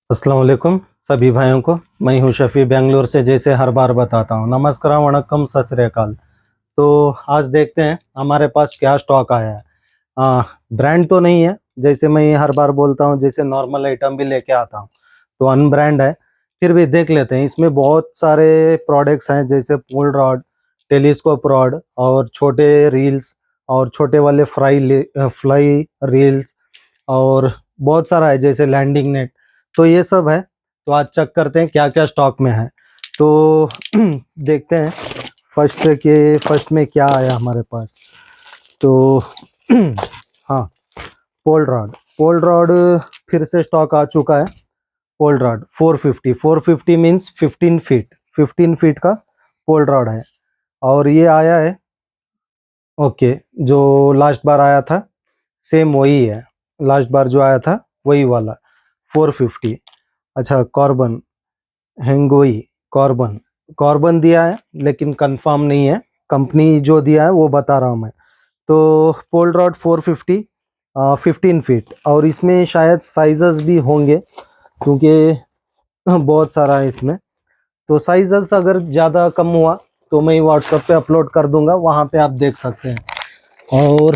अस्सलाम वालेकुम सभी भाइयों को। मैं हूं शफ़ी बेंगलोर से, जैसे हर बार बताता हूं। नमस्कार, वणक्कम, सत श्री अकाल। तो आज देखते हैं हमारे पास क्या स्टॉक आया है। ब्रांड तो नहीं है, जैसे मैं हर बार बोलता हूं, जैसे नॉर्मल आइटम भी लेके आता हूं तो अनब्रांड है। फिर भी देख लेते हैं, इसमें बहुत सारे प्रोडक्ट्स हैं, जैसे पुल रॉड, टेलीस्कोप रॉड और छोटे रील्स और छोटे वाले फ्लाई रील्स और बहुत सारा है, जैसे लैंडिंग नेट। तो ये सब है। तो आज चेक करते हैं क्या क्या स्टॉक में है। तो देखते हैं फर्स्ट में क्या आया हमारे पास। तो हाँ, पोल रॉड फिर से स्टॉक आ चुका है। पोल रॉड 450 मीन्स 15 फीट का पोल रॉड है। और ये आया है, ओके, जो लास्ट बार आया था सेम वही है। लास्ट बार जो आया था वही वाला 450। अच्छा, कॉर्बन, हेंगोई, कॉर्बन कॉर्बन दिया है, लेकिन कंफर्म नहीं है। कंपनी जो दिया है वो बता रहा हूँ मैं। तो पोल रॉड 450, 15 फीट। और इसमें शायद साइजेस भी होंगे, क्योंकि बहुत सारा है इसमें। तो साइजेस अगर ज़्यादा कम हुआ तो मैं व्हाट्सएप पे अपलोड कर दूंगा, वहाँ पे आप देख सकते हैं। और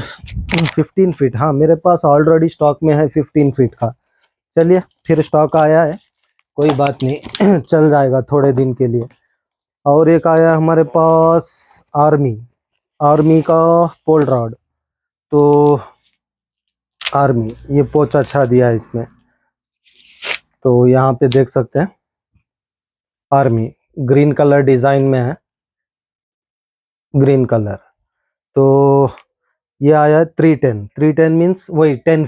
15 फीट, हाँ, मेरे पास ऑलरेडी स्टॉक में है 15 फीट का। चलिए, फिर स्टॉक आया है, कोई बात नहीं चल जाएगा थोड़े दिन के लिए। और एक आया हमारे पास आर्मी आर्मी का पोल रॉड। तो आर्मी, ये पोच अच्छा दिया है इसमें। तो यहाँ पे देख सकते हैं, आर्मी ग्रीन कलर डिज़ाइन में है, ग्रीन कलर। तो ये आया है 310 मीन्स वही 10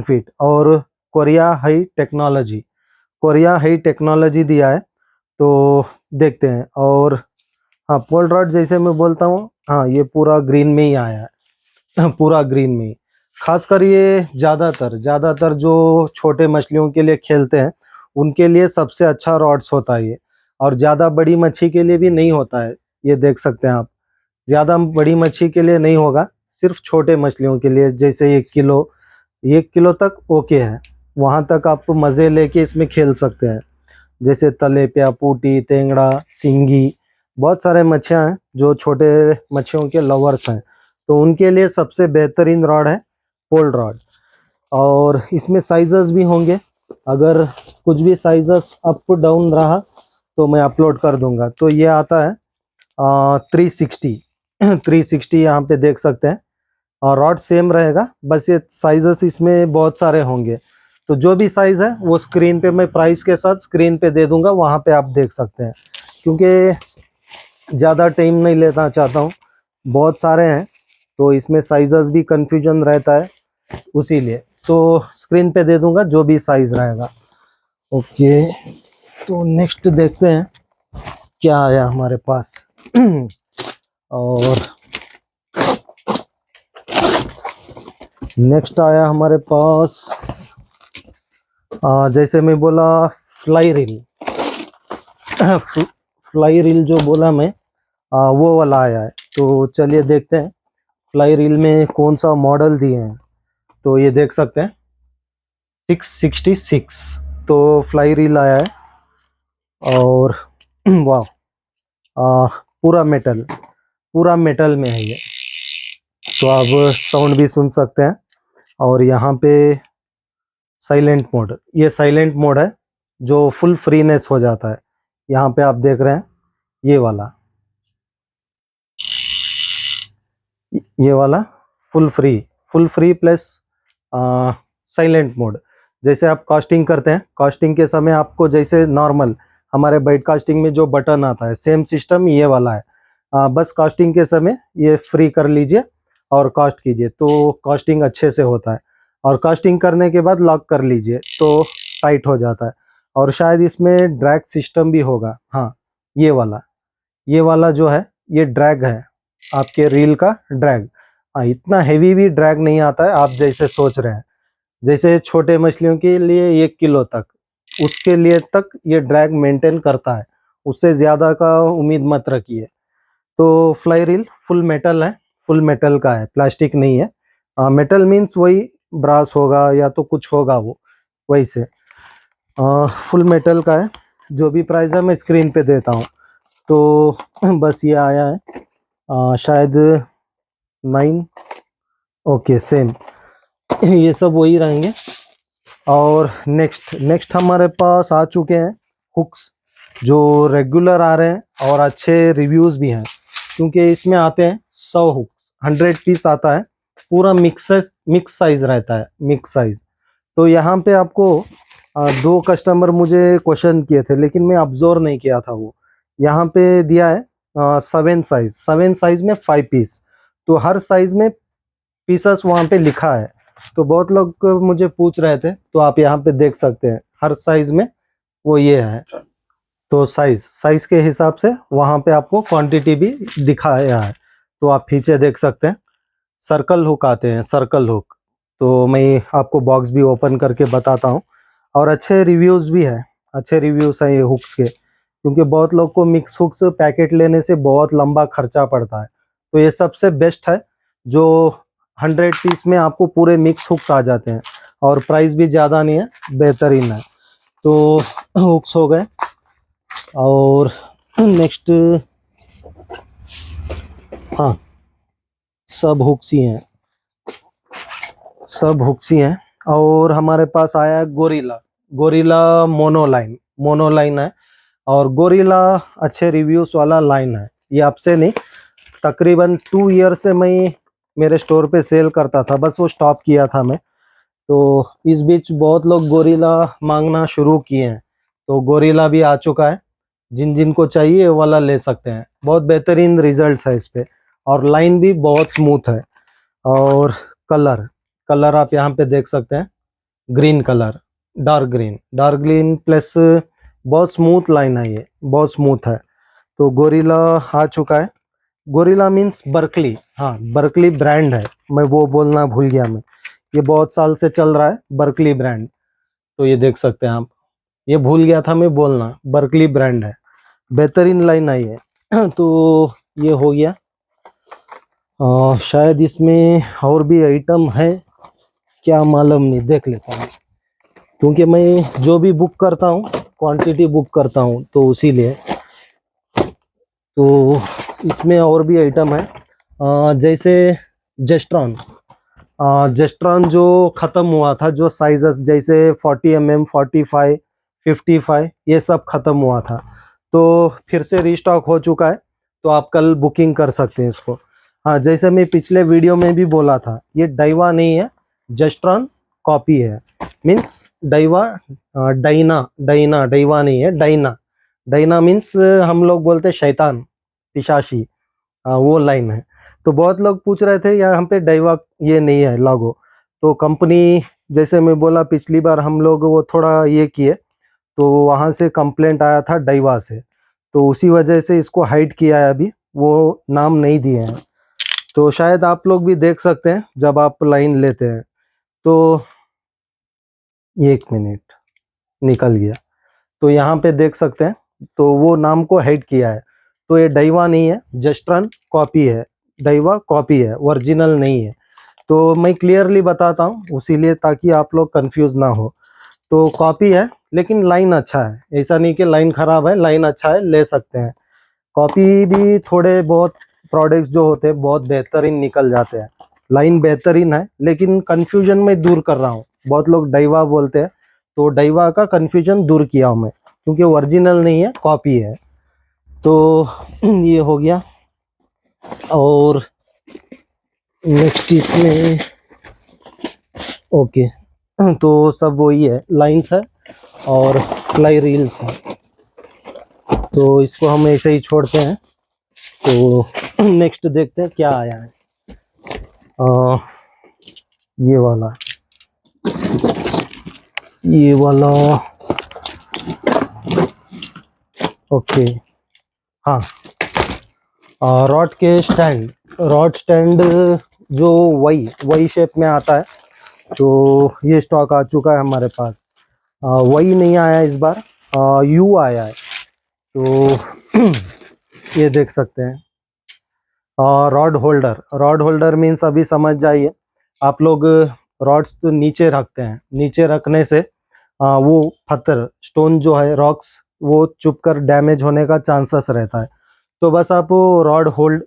फीट। और कोरिया हाई टेक्नोलॉजी दिया है। तो देखते हैं। और हाँ, पोल रॉड जैसे मैं बोलता हूँ, हाँ, ये पूरा ग्रीन में ही आया है पूरा ग्रीन में ही। खासकर ये ज़्यादातर जो छोटे मछलियों के लिए खेलते हैं उनके लिए सबसे अच्छा रॉड्स होता है ये। और ज़्यादा बड़ी मच्छी के लिए भी नहीं होता है, ये देख सकते हैं आप। ज़्यादा बड़ी मच्छी के लिए नहीं होगा, सिर्फ छोटे मछलियों के लिए, जैसे 1 किलो तक ओके है। वहाँ तक आप मज़े लेके इसमें खेल सकते हैं। जैसे तलेपिया, पूटी, तेंगड़ा, सिंगी, बहुत सारे मच्छियाँ हैं जो छोटे मच्छियों के लवर्स हैं, तो उनके लिए सबसे बेहतरीन रॉड है पोल रॉड। और इसमें साइजेस भी होंगे, अगर कुछ भी साइजेस अप डाउन रहा तो मैं अपलोड कर दूंगा। तो ये आता है 360 360, यहाँ पे देख सकते हैं। और रॉड सेम रहेगा, बस ये साइजेस इसमें बहुत सारे होंगे। तो जो भी साइज़ है वो स्क्रीन पे मैं प्राइस के साथ स्क्रीन पे दे दूंगा, वहाँ पे आप देख सकते हैं। क्योंकि ज़्यादा टाइम नहीं लेना चाहता हूँ, बहुत सारे हैं तो इसमें साइजेस भी कंफ्यूजन रहता है, उसी लिए। तो स्क्रीन पे दे दूंगा जो भी साइज़ रहेगा। ओके, तो नेक्स्ट देखते हैं क्या आया हमारे पास और नेक्स्ट आया हमारे पास, जैसे मैं बोला, फ्लाई रील फ्लाई रील जो बोला मैं, वो वाला आया है। तो चलिए देखते हैं फ्लाई रील में कौन सा मॉडल दिए हैं। तो ये देख सकते हैं 666, तो फ्लाई रील आया है। और वाह, पूरा मेटल में है ये। तो आप साउंड भी सुन सकते हैं। और यहाँ पे साइलेंट मोड, ये साइलेंट मोड है जो फुल फ्रीनेस हो जाता है। यहाँ पे आप देख रहे हैं ये वाला full free plus silent mode. जैसे आप कास्टिंग करते हैं, कास्टिंग के समय आपको जैसे नॉर्मल हमारे बाइट कास्टिंग में जो बटन आता है, सेम सिस्टम ये वाला है। बस कास्टिंग के समय ये फ्री कर लीजिए और कास्ट कीजिए, तो कास्टिंग अच्छे से होता है। और कास्टिंग करने के बाद लॉक कर लीजिए तो टाइट हो जाता है। और शायद इसमें ड्रैग सिस्टम भी होगा। हाँ, ये वाला जो है ये ड्रैग है, आपके रील का ड्रैग। हाँ, इतना हेवी भी ड्रैग नहीं आता है आप जैसे सोच रहे हैं। जैसे छोटे मछलियों के लिए 1 किलो तक, उसके लिए तक ये ड्रैग मेंटेन करता है, उससे ज़्यादा का उम्मीद मत रखिए। तो फ्लाई रील फुल मेटल है, फुल मेटल का है, प्लास्टिक नहीं है। मेटल मीन्स वही ब्रास होगा या तो कुछ होगा वो वही से। फुल मेटल का है। जो भी प्राइस है मैं स्क्रीन पे देता हूँ। तो बस ये आया है शायद 9। ओके सेम ये सब वही रहेंगे। और नेक्स्ट हमारे पास आ चुके हैं हुक्स, जो रेगुलर आ रहे हैं और अच्छे रिव्यूज़ भी हैं, क्योंकि इसमें आते हैं 100 हुक्स, 100 पीस आता है। पूरा मिक्स साइज रहता है, मिक्स साइज। तो यहाँ पे आपको 2 कस्टमर मुझे क्वेश्चन किए थे, लेकिन मैं ऑब्जर्व नहीं किया था वो। यहाँ पे दिया है 7 साइज में 5 पीस। तो हर साइज में पीसेस वहाँ पे लिखा है। तो बहुत लोग मुझे पूछ रहे थे, तो आप यहाँ पे देख सकते हैं हर साइज में वो ये है। तो साइज के हिसाब से वहाँ पे आपको क्वांटिटी भी दिखाया है। तो आप पीछे देख सकते हैं सर्कल हुक आते हैं, सर्कल हुक। तो मैं आपको बॉक्स भी ओपन करके बताता हूँ। और अच्छे रिव्यूज़ भी है, अच्छे रिव्यूज़ हैं ये हुक्स के, क्योंकि बहुत लोग को मिक्स हुक्स पैकेट लेने से बहुत लंबा खर्चा पड़ता है। तो ये सबसे बेस्ट है, जो 100 पीस में आपको पूरे मिक्स हुक्स आ जाते हैं और प्राइस भी ज़्यादा नहीं है, बेहतरीन है। तो हुक्स हो गए। और नेक्स्ट, हाँ सब हुक्स ही हैं, सब हुक्स ही हैं। और हमारे पास आया है गोरिल्ला मोनोलाइन है। और गोरिल्ला अच्छे रिव्यूज़ वाला लाइन है। ये आपसे नहीं, तकरीबन 2 ईयर से मैं मेरे स्टोर पे सेल करता था, बस वो स्टॉप किया था मैं। तो इस बीच बहुत लोग गोरिल्ला मांगना शुरू किए हैं। तो गोरिल्ला भी आ चुका है, जिन जिन को चाहिए वो वाला ले सकते हैं। बहुत बेहतरीन रिजल्ट्स है इस पे, और लाइन भी बहुत स्मूथ है। और कलर कलर आप यहाँ पे देख सकते हैं, green colour, dark green plus बहुत स्मूथ लाइन है, ये बहुत स्मूथ है। तो गोरिल्ला आ चुका है। गोरिल्ला मीन्स बर्कली, हाँ बर्कली ब्रांड है, मैं वो बोलना भूल गया मैं। ये बहुत साल से चल रहा है बर्कली ब्रांड। तो ये देख सकते हैं आप, ये भूल गया था मैं बोलना, बर्कली ब्रांड है, बेहतरीन लाइन आई है। तो ये हो गया। शायद इसमें और भी आइटम है, क्या मालूम नहीं, देख लेता हूँ। क्योंकि मैं जो भी बुक करता हूँ क्वांटिटी बुक करता हूँ, तो उसीलिए। तो इसमें और भी आइटम है, जैसे जेस्ट्रॉन। जेस्ट्रॉन जो ख़त्म हुआ था, जो साइजेस जैसे 40 mm, 45, 55 ये सब ख़त्म हुआ था, तो फिर से रीस्टॉक हो चुका है। तो आप कल बुकिंग कर सकते हैं इसको। हाँ, जैसे मैं पिछले वीडियो में भी बोला था, ये डाइवा नहीं है, जेस्ट्रॉन कॉपी है। मीन्स डाइवा, डाइवा नहीं है, डाइना। डाइना मीन्स हम लोग बोलते हैं शैतान, पिशाची, वो लाइन है। तो बहुत लोग पूछ रहे थे यहाँ पे डाइवा ये नहीं है लोगो। तो कंपनी, जैसे मैं बोला पिछली बार हम लोग वो थोड़ा ये किए, तो वहाँ से कंप्लेंट आया था डाइवा से, तो उसी वजह से इसको हाइड किया है, अभी वो नाम नहीं दिए हैं। तो शायद आप लोग भी देख सकते हैं जब आप लाइन लेते हैं। तो 1 मिनट, निकल गया। तो यहाँ पे देख सकते हैं, तो वो नाम को हाइड किया है। तो ये डाइवा नहीं है, जेस्ट्रॉन कॉपी है। डाइवा कॉपी है, ओरिजिनल नहीं है। तो मैं क्लियरली बताता हूँ उसीलिए, ताकि आप लोग कंफ्यूज ना हो। तो कॉपी है, लेकिन लाइन अच्छा है, ऐसा नहीं कि लाइन खराब है, लाइन अच्छा है, ले सकते हैं। कॉपी भी थोड़े बहुत प्रोडक्ट्स जो होते हैं बहुत बेहतरीन निकल जाते हैं। लाइन बेहतरीन है, लेकिन कंफ्यूजन मैं दूर कर रहा हूँ। बहुत लोग डाइवा बोलते हैं, तो डाइवा का कंफ्यूजन दूर किया हूँ मैं, क्योंकि ओरिजिनल नहीं है, कॉपी है। तो ये हो गया। और नेक्स्ट इसमें, ओके, तो सब वही है, लाइंस है और फ्लाई रील्स है। तो इसको हम ऐसे ही छोड़ते हैं। तो नेक्स्ट देखते हैं क्या आया है। ये वाला ओके, हाँ, रॉड स्टैंड जो वही शेप में आता है। तो ये स्टॉक आ चुका है हमारे पास। वही नहीं आया इस बार, यू आया है। तो ये देख सकते हैं, रॉड होल्डर मीन्स अभी समझ जाइए, आप लोग रॉड्स तो नीचे रखते हैं, नीचे रखने से वो पत्थर स्टोन जो है रॉक्स वो चुभकर डैमेज होने का चांसेस रहता है। तो बस आप वो रॉड होल्ड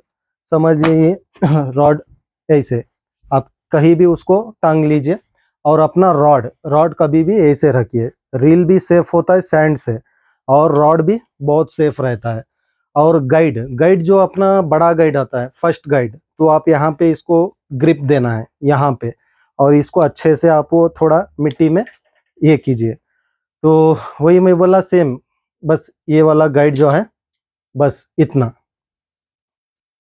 समझिए रॉड ऐसे आप कहीं भी उसको टांग लीजिए और अपना रॉड रॉड कभी भी ऐसे रखिए। रील भी सेफ होता है सैंड से और रॉड भी बहुत सेफ रहता है। और गाइड गाइड जो अपना बड़ा गाइड आता है फर्स्ट गाइड, तो आप यहाँ पे इसको ग्रिप देना है यहाँ पे और इसको अच्छे से आप वो थोड़ा मिट्टी में ये कीजिए। तो वही मैं बोला सेम, बस ये वाला गाइड जो है बस इतना।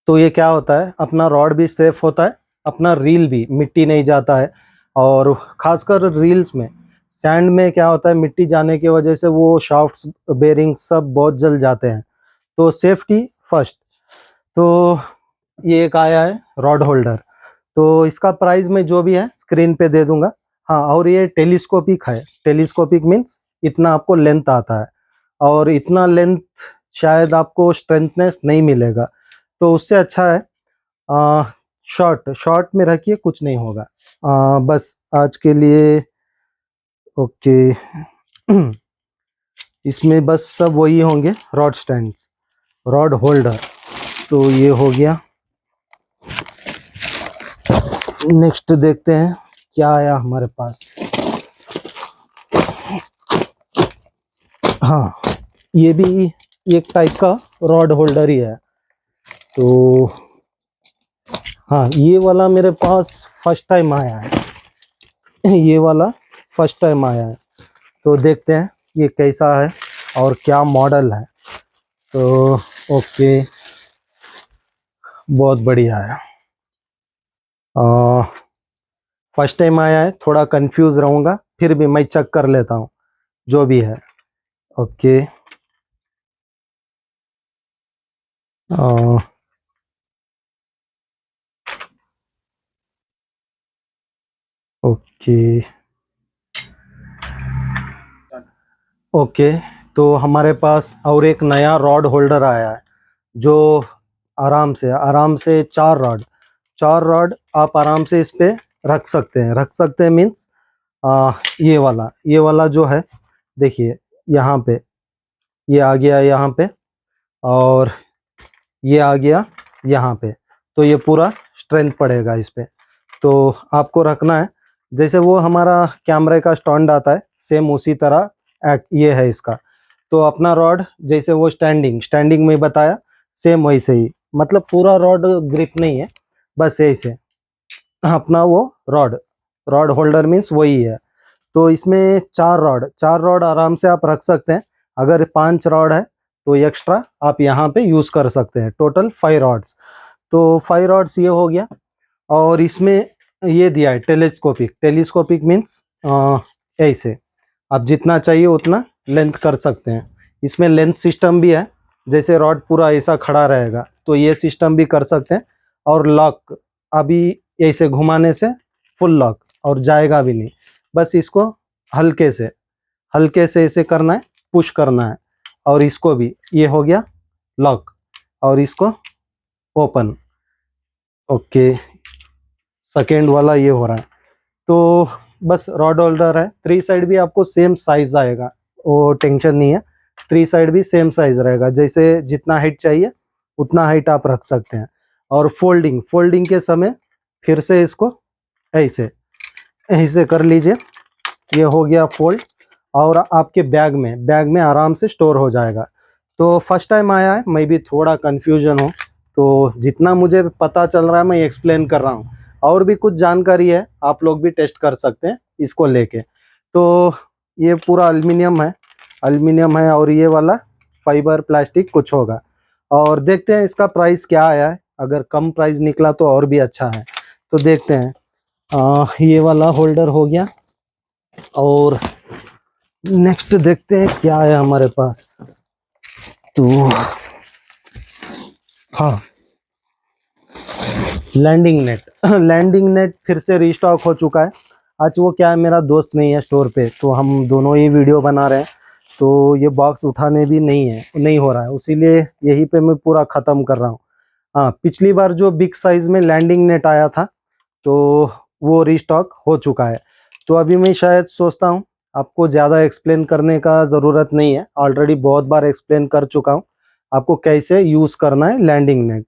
तो ये क्या होता है अपना रॉड भी सेफ होता है, अपना रील भी मिट्टी नहीं जाता है। और खासकर रील्स में सैंड में क्या होता है मिट्टी जाने की वजह से वो शाफ्ट्स बेरिंग सब बहुत जल जाते हैं। तो सेफ्टी फर्स्ट। तो ये एक आया है रॉड होल्डर, तो इसका प्राइस मैं जो भी है स्क्रीन पे दे दूंगा। हाँ, और ये टेलीस्कोपिक है। टेलीस्कोपिक मीन्स इतना आपको लेंथ आता है और इतना लेंथ शायद आपको स्ट्रेंथनेस नहीं मिलेगा। तो उससे अच्छा है शॉर्ट शॉर्ट में रखिए, कुछ नहीं होगा। बस आज के लिए ओके। इसमें बस सब वही होंगे रॉड स्टैंड्स, रॉड होल्डर। तो ये हो गया। नेक्स्ट देखते हैं क्या आया हमारे पास। हाँ, ये भी एक टाइप का रॉड होल्डर ही है। तो हाँ, ये वाला मेरे पास फर्स्ट टाइम आया है। ये वाला फर्स्ट टाइम आया है। तो देखते हैं ये कैसा है और क्या मॉडल है। तो ओके, बहुत बढ़िया है। फर्स्ट टाइम आया है, थोड़ा कंफ्यूज रहूँगा, फिर भी मैं चेक कर लेता हूँ जो भी है। ओके। Okay okay. तो हमारे पास और एक नया रॉड होल्डर आया है जो आराम से चार रॉड आप आराम से इस पे रख सकते हैं मीन्स ये वाला जो है देखिए यहाँ पे ये आ गया यहाँ पे और ये आ गया यहाँ पे। तो ये पूरा स्ट्रेंथ पड़ेगा इस पे। तो आपको रखना है जैसे वो हमारा कैमरे का स्टैंड आता है सेम उसी तरह ये है इसका। तो अपना रॉड जैसे वो स्टैंडिंग में बताया सेम वैसे ही, मतलब पूरा रॉड ग्रिप नहीं है, बस ऐसे अपना वो रॉड रॉड होल्डर मीन्स वही है। तो इसमें चार रॉड आराम से आप रख सकते हैं। अगर 5 रॉड है तो एक्स्ट्रा आप यहाँ पे यूज कर सकते हैं। Total 5 rods. तो 5 रॉड्स ये हो गया। और इसमें ये दिया है टेलीस्कोपिक मीन्स ऐसे आप जितना चाहिए उतना लेंथ कर सकते हैं। इसमें लेंथ सिस्टम भी है, जैसे रॉड पूरा ऐसा खड़ा रहेगा तो ये सिस्टम भी कर सकते हैं। और लॉक अभी ऐसे घुमाने से फुल लॉक और जाएगा भी नहीं। बस इसको हल्के से ऐसे करना है, पुश करना है। और इसको भी ये हो गया लॉक और इसको ओपन। ओके, सेकेंड वाला ये हो रहा है। तो बस रॉड होल्डर है, 3 साइड भी आपको सेम साइज आएगा, वो टेंशन नहीं है। 3 साइड भी सेम साइज रहेगा, जैसे जितना हाइट चाहिए उतना हाइट आप रख सकते हैं। और फोल्डिंग के समय फिर से इसको ऐसे ऐसे कर लीजिए, ये हो गया फोल्ड और आपके बैग में आराम से स्टोर हो जाएगा। तो फर्स्ट टाइम आया है, मैं भी थोड़ा कंफ्यूजन हूँ, तो जितना मुझे पता चल रहा है मैं एक्सप्लेन कर रहा हूँ। और भी कुछ जानकारी है, आप लोग भी टेस्ट कर सकते हैं इसको लेके। तो ये पूरा एल्युमिनियम है और ये वाला फाइबर प्लास्टिक कुछ होगा। और देखते हैं इसका प्राइस क्या आया है, अगर कम प्राइस निकला तो और भी अच्छा है। तो देखते हैं। ये वाला होल्डर हो गया और नेक्स्ट देखते हैं क्या है हमारे पास। तो हाँ, लैंडिंग नेट फिर से रिस्टॉक हो चुका है। आज वो क्या है, मेरा दोस्त नहीं है स्टोर पे, तो हम दोनों ही वीडियो बना रहे हैं। तो ये बॉक्स उठाने भी नहीं हो रहा है, इसीलिए यही पे मैं पूरा ख़त्म कर रहा हूँ। हाँ, पिछली बार जो बिग साइज में लैंडिंग नेट आया था तो वो रीस्टॉक हो चुका है। तो अभी मैं शायद सोचता हूँ आपको ज़्यादा एक्सप्लेन करने का ज़रूरत नहीं है, ऑलरेडी बहुत बार एक्सप्लेन कर चुका हूँ आपको कैसे यूज़ करना है लैंडिंग नेट।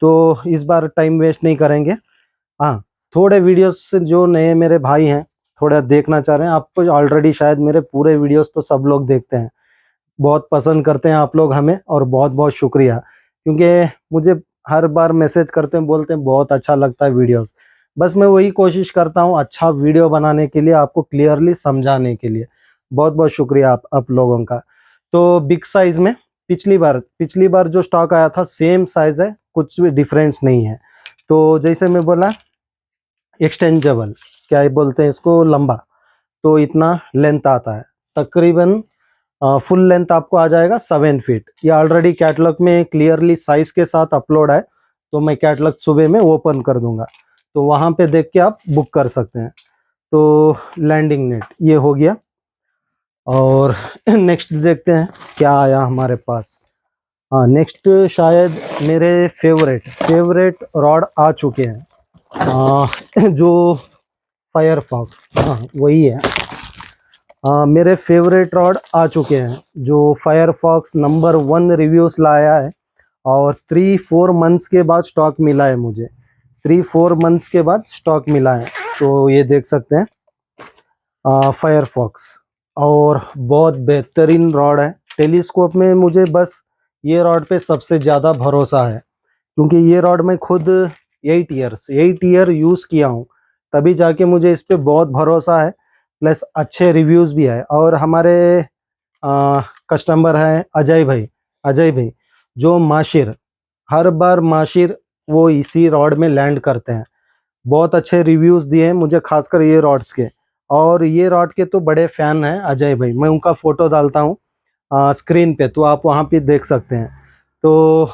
तो इस बार टाइम वेस्ट नहीं करेंगे। हाँ, थोड़े वीडियोस से जो नए मेरे भाई हैं थोड़ा देखना चाह रहे हैं, आपको ऑलरेडी शायद मेरे पूरे वीडियोस तो सब लोग देखते हैं, बहुत पसंद करते हैं आप लोग हमें, और बहुत बहुत शुक्रिया, क्योंकि मुझे हर बार मैसेज करते हैं, बोलते हैं बहुत अच्छा लगता है वीडियोस। बस मैं वही कोशिश करता हूँ अच्छा वीडियो बनाने के लिए, आपको क्लियरली समझाने के लिए। बहुत बहुत शुक्रिया आप लोगों का। तो बिग साइज में पिछली बार जो स्टॉक आया था सेम साइज है, कुछ भी डिफरेंस नहीं है। तो जैसे मैं बोला एक्सटेंजेबल, क्या बोलते हैं इसको, लंबा, तो इतना लेंथ आता है तकरीबन। फुल लेंथ आपको आ जाएगा 7 फीट। ये ऑलरेडी कैटलॉग में क्लियरली साइज के साथ अपलोड है, तो मैं कैटलॉग सुबह में ओपन कर दूंगा, तो वहाँ पे देख के आप बुक कर सकते हैं। तो लैंडिंग नेट ये हो गया, और नेक्स्ट देखते हैं क्या आया हमारे पास। हाँ, नेक्स्ट शायद मेरे फेवरेट रॉड आ चुके हैं, जो फायरफॉक्स, हाँ वही है। मेरे फेवरेट रॉड आ चुके हैं, जो फायरफॉक्स नंबर 1 रिव्यूज लाया है, और 3-4 मंथ्स के बाद स्टॉक मिला है मुझे, 3-4 मंथ्स के बाद स्टॉक मिला है। तो ये देख सकते हैं फायरफॉक्स, और बहुत बेहतरीन रॉड है। टेलीस्कोप में मुझे बस ये रॉड पे सबसे ज़्यादा भरोसा है, क्योंकि ये रॉड मैं खुद 8 ईयर यूज़ किया हूँ, तभी जाके मुझे इस पे बहुत भरोसा है, प्लस अच्छे रिव्यूज़ भी है। और हमारे कस्टमर हैं अजय भाई जो माशिर, हर बार माशिर वो इसी रॉड में लैंड करते हैं, बहुत अच्छे रिव्यूज़ दिए हैं मुझे, खासकर ये रॉड्स के। और ये रॉड के तो बड़े फ़ैन हैं अजय भाई, मैं उनका फ़ोटो डालता हूँ स्क्रीन पे, तो आप वहाँ पे देख सकते हैं। तो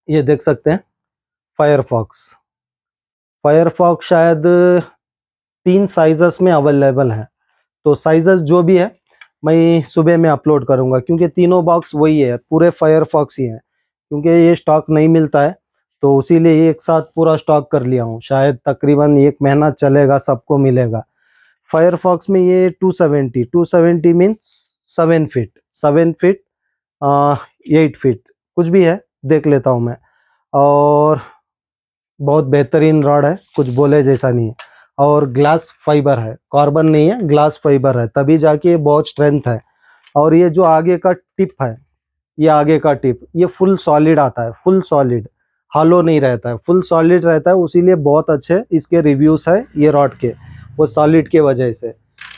ये देख सकते हैं फायरफॉक्स शायद 3 साइजेस में अवेलेबल है। तो साइजेस जो भी है मैं सुबह में अपलोड करूंगा, क्योंकि तीनों बॉक्स वही है, पूरे फायरफॉक्स ही है, क्योंकि ये स्टॉक नहीं मिलता है, तो उसीलिए एक साथ पूरा स्टॉक कर लिया हूँ। शायद तकरीबन 1 महीना चलेगा, सबको मिलेगा। फायरफॉक्स में ये 270 मीन्स 7 फीट, 7 फीट 8 फीट कुछ भी है, देख लेता हूँ मैं। और बहुत बेहतरीन रॉड है, कुछ बोले जैसा नहीं है। और ग्लास फाइबर है, कार्बन नहीं है, ग्लास फाइबर है, तभी जाके बहुत स्ट्रेंथ है। और ये जो आगे का टिप है, ये आगे का टिप ये फुल सॉलिड आता है, फुल सॉलिड, हॉलो नहीं रहता है, फुल सॉलिड रहता है, इसीलिए बहुत अच्छे इसके रिव्यूज़ है ये रॉड के, वो सॉलिड के वजह से।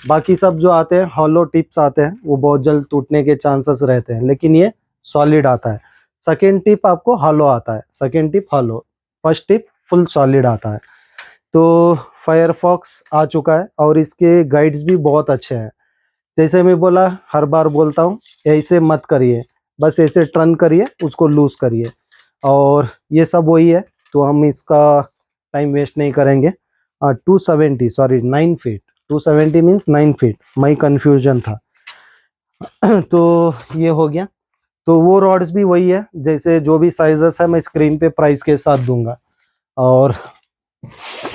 बाकी सब जो आते हैं हॉलो टिप्स आते हैं, वो बहुत जल्द टूटने के चांसेस रहते हैं, लेकिन ये सॉलिड आता है। सेकेंड टिप आपको हॉलो आता है, second tip hollow, first tip full solid आता है। तो फायरफॉक्स आ चुका है, और इसके गाइड्स भी बहुत अच्छे हैं। जैसे मैं बोला, हर बार बोलता हूँ, ऐसे मत करिए, बस ऐसे टर्न करिए, उसको लूज करिए, और ये सब वही है। तो हम इसका टाइम वेस्ट नहीं करेंगे। 270 सॉरी 9 फीट, 270 मीन्स 9 फीट, मैं कंफ्यूजन था। तो ये हो गया। तो वो रॉड्स भी वही है, जैसे जो भी साइजेस है मैं स्क्रीन पे प्राइस के साथ दूंगा। और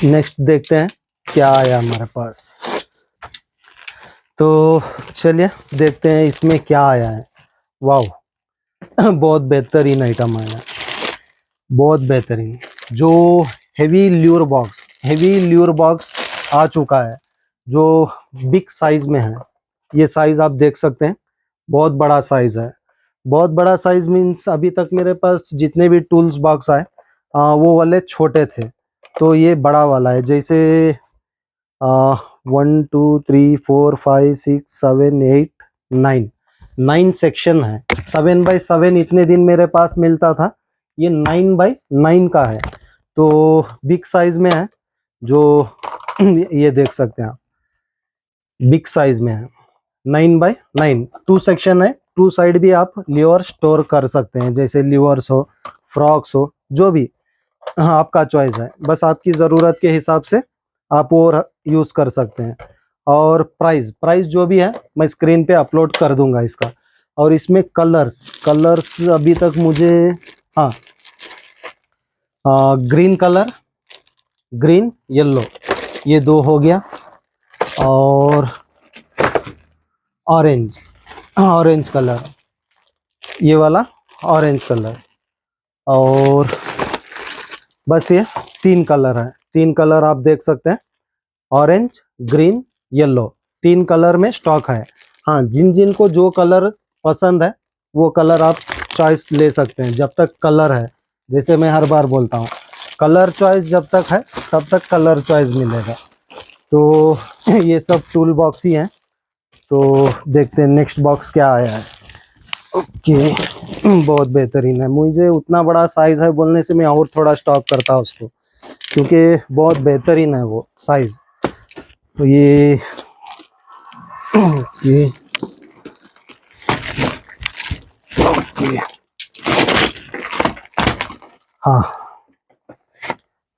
नेक्स्ट देखते हैं क्या आया हमारे पास। तो चलिए देखते हैं इसमें क्या आया है। वाह बहुत बेहतरीन आइटम आया, बहुत बेहतरीन। जो हेवी ल्यूर बॉक्स आ चुका है, जो बिग साइज में है। ये साइज आप देख सकते हैं, बहुत बड़ा साइज है। बहुत बड़ा साइज मीन्स अभी तक मेरे पास जितने भी टूल्स बॉक्स आए वो वाले छोटे थे, तो ये बड़ा वाला है। जैसे 1 2 3 4 5 6 7 8 9 सेक्शन है। 7x7 इतने दिन मेरे पास मिलता था, ये 9x9 का है, तो बिग साइज में है। जो ये देख सकते हैं आप, बिग साइज में है, 9x9, 2 सेक्शन है, 2 साइड भी आप लीवर स्टोर कर सकते हैं, जैसे लीवर्स हो, फ्रॉक्स हो, जो भी, हाँ आपका चॉइस है, बस आपकी ज़रूरत के हिसाब से आप वो यूज़ कर सकते हैं। और प्राइस जो भी है मैं स्क्रीन पे अपलोड कर दूंगा इसका। और इसमें कलर्स अभी तक मुझे, हाँ ग्रीन कलर, ग्रीन येलो, ये दो हो गया। और ऑरेंज, ऑरेंज कलर, ये वाला ऑरेंज कलर। और बस ये तीन कलर है, तीन कलर आप देख सकते हैं, ऑरेंज, ग्रीन, येलो, तीन कलर में स्टॉक है। हाँ, जिन जिन को जो कलर पसंद है वो कलर आप चॉइस ले सकते हैं, जब तक कलर है। जैसे मैं हर बार बोलता हूँ, कलर चॉइस जब तक है तब तक कलर चॉइस मिलेगा। तो ये सब टूल बॉक्स ही हैं। तो देखते हैं नेक्स्ट बॉक्स क्या आया है। ओके, बहुत बेहतरीन है। मुझे उतना बड़ा साइज़ है बोलने से मैं और थोड़ा स्टॉक करता उसको, क्योंकि बहुत बेहतरीन है वो साइज़। तो ये ये हाँ,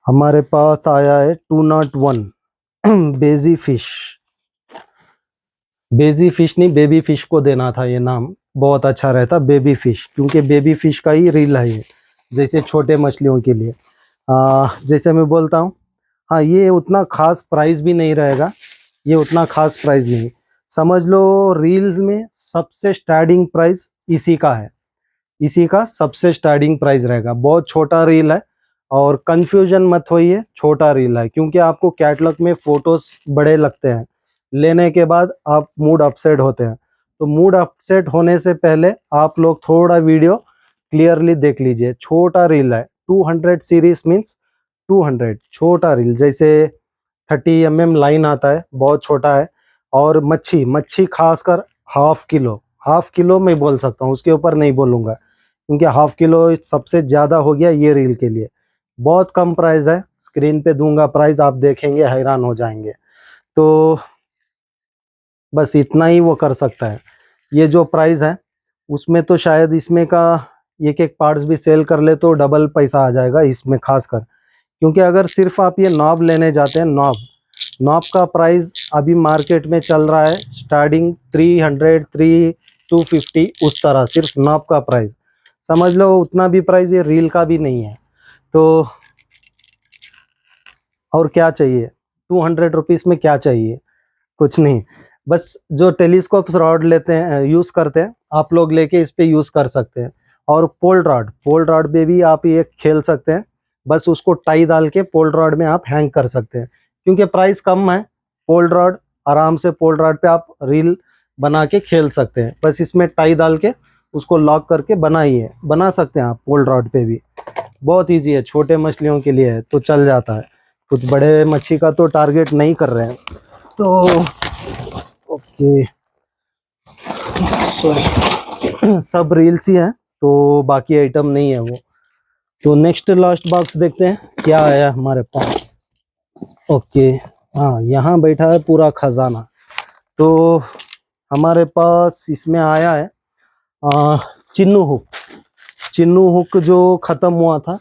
हमारे पास आया है 201 बेजी फिश। बेजी फिश नहीं, बेबी फिश को देना था ये नाम, बहुत अच्छा रहता बेबी फिश, क्योंकि बेबी फिश का ही रील है ये, जैसे छोटे मछलियों के लिए। जैसे मैं बोलता हूँ, हाँ ये उतना खास प्राइस भी नहीं रहेगा, ये उतना खास प्राइस नहीं, समझ लो रील्स में सबसे स्टार्टिंग प्राइस इसी का है, इसी का सबसे स्टार्टिंग प्राइस रहेगा। बहुत छोटा रील है, और कंफ्यूजन मत होइए, छोटा रील है, क्योंकि आपको कैटलॉग में फोटोज बड़े लगते हैं, लेने के बाद आप मूड अपसेट होते हैं। तो मूड अपसेट होने से पहले आप लोग थोड़ा वीडियो क्लियरली देख लीजिए। छोटा रील है, 200 सीरीज मीन्स 200 छोटा रील, जैसे 30 लाइन आता है, बहुत छोटा है। और मच्छी, मच्छी खासकर हाफ किलो, हाफ किलो मैं बोल सकता हूँ, उसके ऊपर नहीं बोलूँगा, क्योंकि हाफ किलो सबसे ज़्यादा हो गया ये रील के लिए। बहुत कम प्राइस है, स्क्रीन पे दूंगा प्राइस, आप देखेंगे हैरान हो जाएंगे। तो बस इतना ही वो कर सकता है। ये जो प्राइस है उसमें तो शायद इसमें का एक एक पार्ट्स भी सेल कर ले तो डबल पैसा आ जाएगा इसमें, खासकर क्योंकि अगर सिर्फ आप ये नॉब लेने जाते हैं, नॉब, नॉब का प्राइस अभी मार्केट में चल रहा है स्टार्टिंग 300, 250, उस तरह सिर्फ नॉब का प्राइस। समझ लो उतना भी प्राइस ये रील का भी नहीं है। तो और क्या चाहिए, 200 रुपीज़ में क्या चाहिए, कुछ नहीं। बस जो टेलीस्कोप रॉड लेते हैं, यूज़ करते हैं, आप लोग लेके इस पे यूज़ कर सकते हैं। और पोल रॉड, पोल रॉड पे भी आप ये खेल सकते हैं, बस उसको टाई डाल के पोल रॉड में आप हैंग कर सकते हैं, क्योंकि प्राइस कम है। पोल रॉड आराम से, पोल रॉड पे आप रील बना के खेल सकते हैं, बस इसमें टाई डाल के उसको लॉक करके बनाइए, बना सकते हैं आप पोल रॉड पे भी। बहुत ईजी है, छोटे मछलियों के लिए है तो चल जाता है, कुछ बड़े मच्छी का तो टारगेट नहीं कर रहे हैं। तो ओके, सॉरी सब रील्स ही हैं, तो बाकी आइटम नहीं है वो। तो नेक्स्ट लास्ट बॉक्स देखते हैं क्या आया हमारे पास। ओके, हाँ यहाँ बैठा है पूरा खजाना। तो हमारे पास इसमें आया है चिन्नू हुक। चिन्नू हुक जो ख़त्म हुआ था,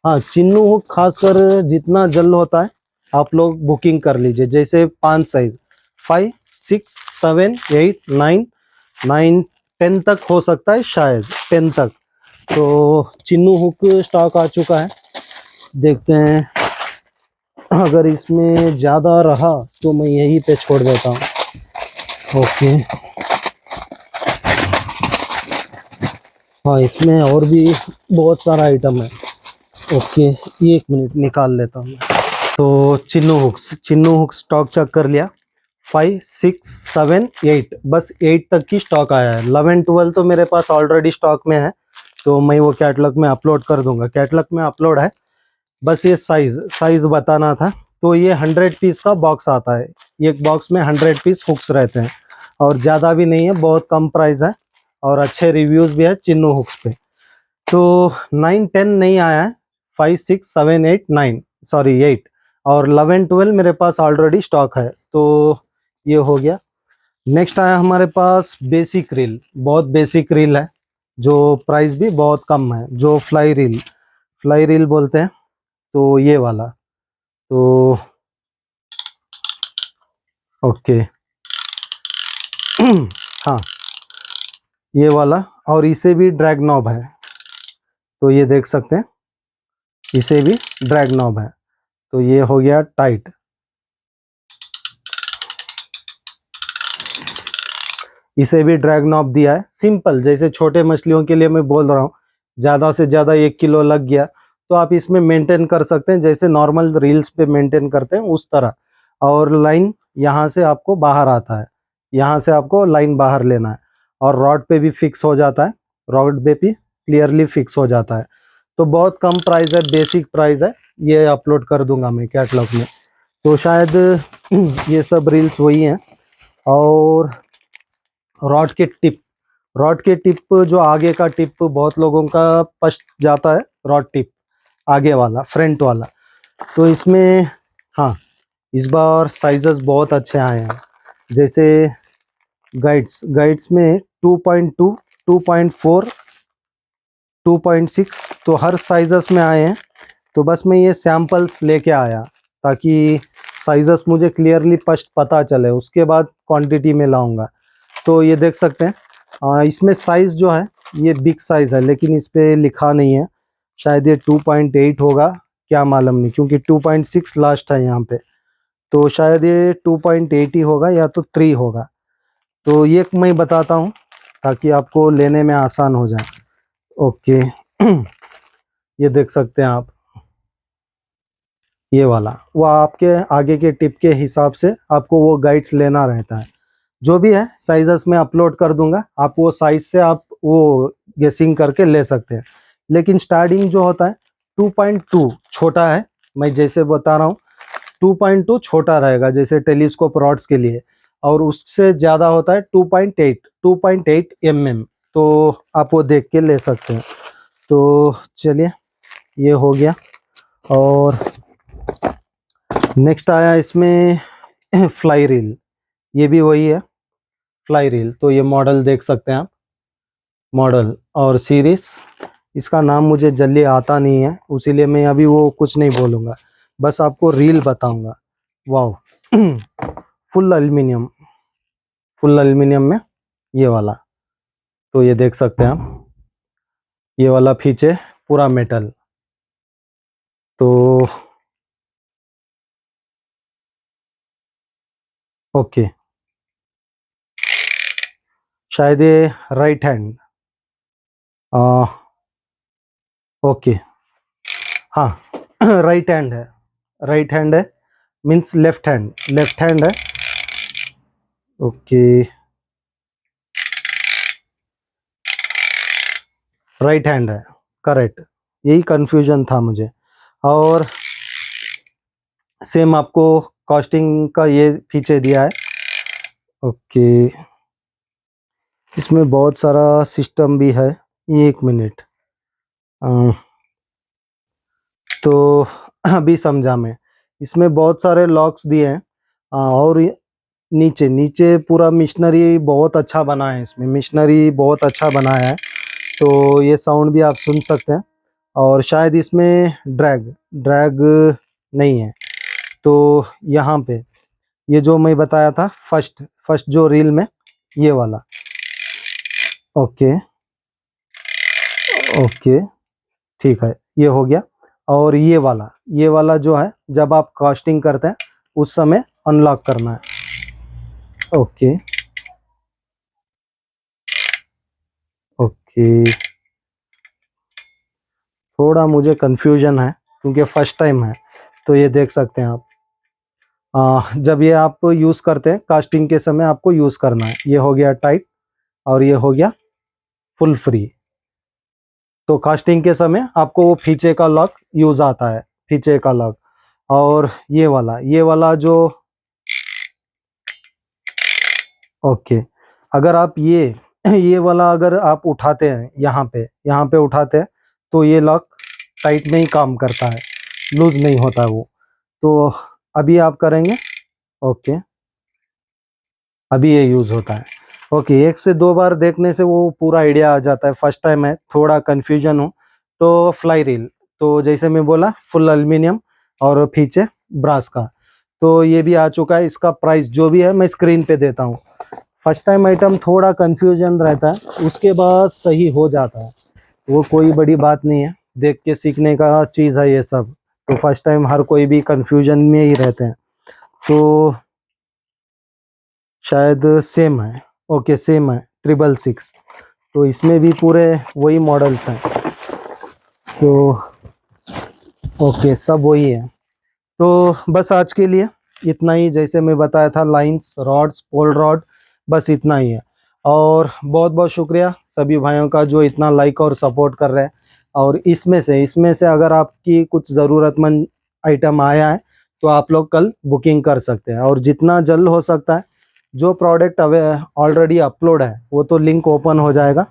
हाँ चिन्नू हुक खासकर जितना जल्द होता है आप लोग बुकिंग कर लीजिए। जैसे 5 साइज, 5, 6, 7, 8, 9, 9, 10 तक हो सकता है, शायद 10 तक। तो चिन्नू हुक स्टॉक आ चुका है, देखते हैं। अगर इसमें ज़्यादा रहा तो मैं यहीं पे छोड़ देता हूँ। ओके, हाँ इसमें और भी बहुत सारा आइटम है। ओके, 1 मिनट निकाल लेता हूँ। तो चिन्नू हुक्स स्टॉक चेक कर लिया, 5, 6, 7, 8, बस 8 तक की स्टॉक आया है। 11, 12 तो मेरे पास ऑलरेडी स्टॉक में है, तो मैं वो कैटलॉग में अपलोड कर दूंगा, कैटलॉग में अपलोड है। बस ये साइज बताना था। तो ये 100 पीस का बॉक्स आता है, एक बॉक्स में 100 पीस हुक्स रहते हैं, और ज़्यादा भी नहीं है, बहुत कम प्राइस है, और अच्छे रिव्यूज़ भी है चिन्नू हुक्स पे। तो 9, 10 नहीं आया है, 5, 6, 7, 8, 9, सॉरी 8, और 11, 12 मेरे पास ऑलरेडी स्टॉक है। तो ये हो गया। नेक्स्ट आया हमारे पास बेसिक रील, बहुत बेसिक रील है, जो प्राइस भी बहुत कम है, जो फ्लाई रील बोलते हैं, तो ये वाला। तो ओके हाँ ये वाला, और इसे भी ड्रैग नॉब है, तो ये देख सकते हैं, इसे भी ड्रैग नॉब है। तो ये हो गया टाइट, इसे भी ड्रैग नॉब दिया है, सिंपल, जैसे छोटे मछलियों के लिए मैं बोल रहा हूँ, ज़्यादा से ज़्यादा 1 किलो लग गया तो आप इसमें मेंटेन कर सकते हैं, जैसे नॉर्मल रील्स पे मेंटेन करते हैं उस तरह। और लाइन यहाँ से आपको बाहर आता है, यहाँ से आपको लाइन बाहर लेना है, और रॉड पे भी फिक्स हो जाता है, रॉड पे भी क्लियरली फिक्स हो जाता है। तो बहुत कम प्राइस है, बेसिक प्राइस है, ये अपलोड कर दूंगा मैं कैटलॉग में। तो शायद ये सब रील्स वही हैं। और रॉड के टिप, रॉड के टिप जो आगे का टिप बहुत लोगों का पछ जाता है, रॉड टिप आगे वाला, फ्रंट वाला। तो इसमें हाँ, इस बार साइजेस बहुत अच्छे आए हैं, जैसे गाइड्स गाइड्स में 2.2, 2.4, 2.6, तो हर साइजेस में आए हैं। तो बस मैं ये सैम्पल्स लेके आया ताकि साइजेस मुझे क्लियरली फर्स्ट पता चले, उसके बाद क्वांटिटी में लाऊंगा। तो ये देख सकते हैं, इसमें साइज़ जो है ये बिग साइज़ है, लेकिन इस पे लिखा नहीं है, शायद ये 2.8 होगा, क्या मालूम नहीं, क्योंकि 2.6 लास्ट है यहाँ पे। तो शायद ये 2.8 ही होगा या तो 3 होगा। तो ये मैं बताता हूँ ताकि आपको लेने में आसान हो जाए। ओके ये देख सकते हैं आप, ये वाला वो आपके आगे के टिप के हिसाब से आपको वो गाइड्स लेना रहता है। जो भी है साइजेस में अपलोड कर दूंगा, आप वो साइज से आप वो गेसिंग करके ले सकते हैं। लेकिन स्टार्टिंग जो होता है 2.2 छोटा है, मैं जैसे बता रहा हूँ 2.2 छोटा रहेगा जैसे टेलीस्कोप रॉड्स के लिए, और उससे ज़्यादा होता है 2.8, 2.8 mm। तो आप वो देख के ले सकते हैं। तो चलिए ये हो गया। और नेक्स्ट आया इसमें फ्लाई रील, ये भी वही है फ्लाई रील। तो ये मॉडल देख सकते हैं आप, मॉडल और सीरीज, इसका नाम मुझे जल्दी आता नहीं है, उसीलिए मैं अभी वो कुछ नहीं बोलूँगा, बस आपको रील बताऊंगा। वाह फुल एल्युमिनियम, फुल एल्युमिनियम में ये वाला। तो ये देख सकते हैं आप, ये वाला पीछे पूरा मेटल। तो ओके, शायद ये राइट हैंड, ओके हाँ राइट हैंड है, राइट हैंड है, means left hand, left hand है। ओके राइट हैंड है, करेक्ट, यही कंफ्यूजन था मुझे। और सेम आपको कॉस्टिंग का ये पीछे दिया है। ओके इसमें बहुत सारा सिस्टम भी है, 1 मिनट। तो अभी समझा मैं, इसमें बहुत सारे लॉक्स दिए हैं। और नीचे नीचे पूरा मिशनरी बहुत अच्छा बना है, इसमें मिशनरी बहुत अच्छा बनाया है। तो ये साउंड भी आप सुन सकते हैं। और शायद इसमें ड्रैग ड्रैग नहीं है। तो यहाँ पे ये जो मैं बताया था फर्स्ट फर्स्ट जो रील में, ये वाला। ओके ओके ठीक है, ये हो गया। और ये वाला जो है जब आप कास्टिंग करते हैं उस समय अनलॉक करना है। ओके ओके थोड़ा मुझे कंफ्यूजन है क्योंकि फर्स्ट टाइम है। तो ये देख सकते हैं आप, जब ये आप यूज़ करते हैं कास्टिंग के समय आपको यूज़ करना है। ये हो गया टाइट और ये हो गया फुल फ्री। तो कास्टिंग के समय आपको वो फीचे का लॉक यूज़ आता है, फीचे का लॉक। और ये वाला जो, ओके अगर आप ये वाला अगर आप उठाते हैं यहाँ पे उठाते हैं तो ये लॉक टाइट नहीं काम करता है, लूज नहीं होता वो। तो अभी आप करेंगे, ओके अभी ये यूज़ होता है। ओके 1 से 2 बार देखने से वो पूरा आइडिया आ जाता है, फर्स्ट टाइम है थोड़ा कन्फ्यूजन हो। तो फ्लाई रील, तो जैसे मैं बोला फुल एल्युमिनियम और पीछे ब्रास का। तो ये भी आ चुका है, इसका प्राइस जो भी है मैं स्क्रीन पे देता हूँ। फर्स्ट टाइम आइटम थोड़ा कंफ्यूजन रहता है, उसके बाद सही हो जाता है, वो कोई बड़ी बात नहीं है, देख के सीखने का चीज़ है ये सब। तो फर्स्ट टाइम हर कोई भी कंफ्यूजन में ही रहते हैं। तो शायद सेम है, ओके सेम है 666। तो इसमें भी पूरे वही मॉडल्स हैं। तो ओके सब वही है। तो बस आज के लिए इतना ही, जैसे मैं बताया था लाइंस, रॉड्स, पोल रॉड, बस इतना ही है। और बहुत बहुत शुक्रिया सभी भाइयों का जो इतना लाइक और सपोर्ट कर रहे हैं। और इसमें से अगर आपकी कुछ ज़रूरतमंद आइटम आया है तो आप लोग कल बुकिंग कर सकते हैं। और जितना जल्द हो सकता है, जो प्रोडक्ट ऑलरेडी अपलोड है वो तो लिंक ओपन हो जाएगा,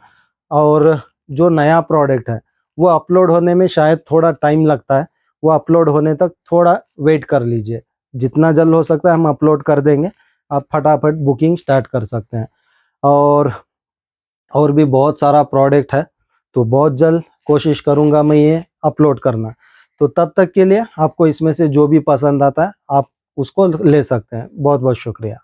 और जो नया प्रोडक्ट है वो अपलोड होने में शायद थोड़ा टाइम लगता है। वो अपलोड होने तक थोड़ा वेट कर लीजिए। जितना जल्द हो सकता है हम अपलोड कर देंगे, आप फटाफट बुकिंग स्टार्ट कर सकते हैं। और भी बहुत सारा प्रोडक्ट है, तो बहुत जल्द कोशिश करूंगा मैं ये अपलोड करना। तो तब तक के लिए आपको इसमें से जो भी पसंद आता है आप उसको ले सकते हैं। बहुत बहुत शुक्रिया।